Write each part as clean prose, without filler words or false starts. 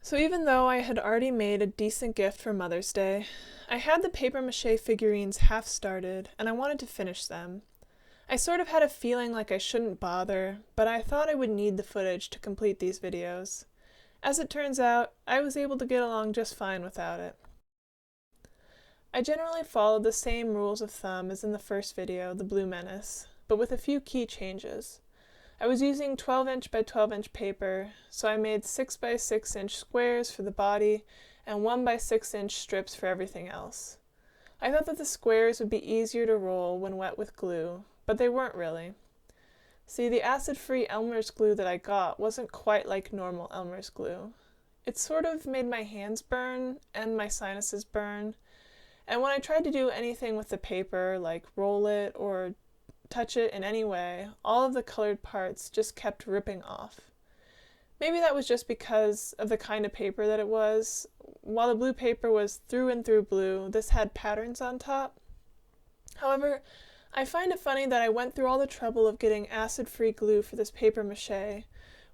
So even though I had already made a decent gift for Mother's Day, I had the papier-mâché figurines half started, and I wanted to finish them. I sort of had a feeling like I shouldn't bother, but I thought I would need the footage to complete these videos. As it turns out, I was able to get along just fine without it. I generally followed the same rules of thumb as in the first video, the Blue Menace, but with a few key changes. I was using 12" by 12" paper, so I made 6" by 6" squares for the body and 1" by 6" strips for everything else. I thought that the squares would be easier to roll when wet with glue, but they weren't really. See, the acid-free Elmer's glue that I got wasn't quite like normal Elmer's glue. It sort of made my hands burn and my sinuses burn, and when I tried to do anything with the paper, like roll it or touch it in any way, all of the colored parts just kept ripping off. Maybe that was just because of the kind of paper that it was. While the blue paper was through and through blue, this had patterns on top. However, I find it funny that I went through all the trouble of getting acid-free glue for this papier-mâché,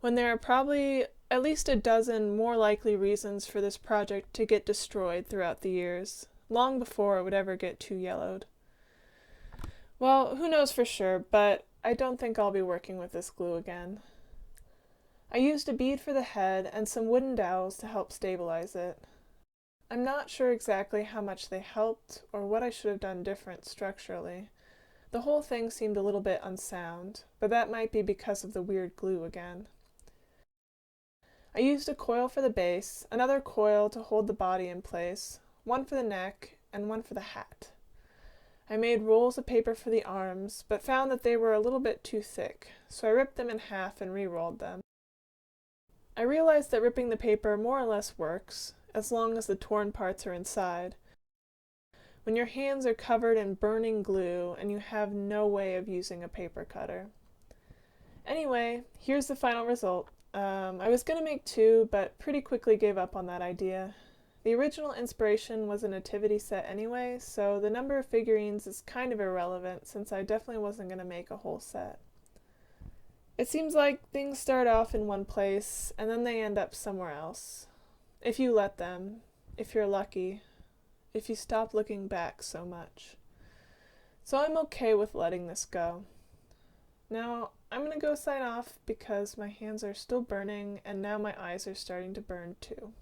when there are probably at least a dozen more likely reasons for this project to get destroyed throughout the years, long before it would ever get too yellowed. Well, who knows for sure, but I don't think I'll be working with this glue again. I used a bead for the head and some wooden dowels to help stabilize it. I'm not sure exactly how much they helped or what I should have done different structurally. The whole thing seemed a little bit unsound, but that might be because of the weird glue again. I used a coil for the base, another coil to hold the body in place, one for the neck, and one for the hat. I made rolls of paper for the arms, but found that they were a little bit too thick, so I ripped them in half and re-rolled them. I realized that ripping the paper more or less works, as long as the torn parts are inside. When your hands are covered in burning glue and you have no way of using a paper cutter. Anyway, here's the final result. I was going to make two, but pretty quickly gave up on that idea. The original inspiration was a nativity set anyway, so the number of figurines is kind of irrelevant since I definitely wasn't going to make a whole set. It seems like things start off in one place and then they end up somewhere else. If you let them, if you're lucky, if you stop looking back so much. So I'm okay with letting this go. Now, I'm going to go sign off because my hands are still burning and now my eyes are starting to burn too.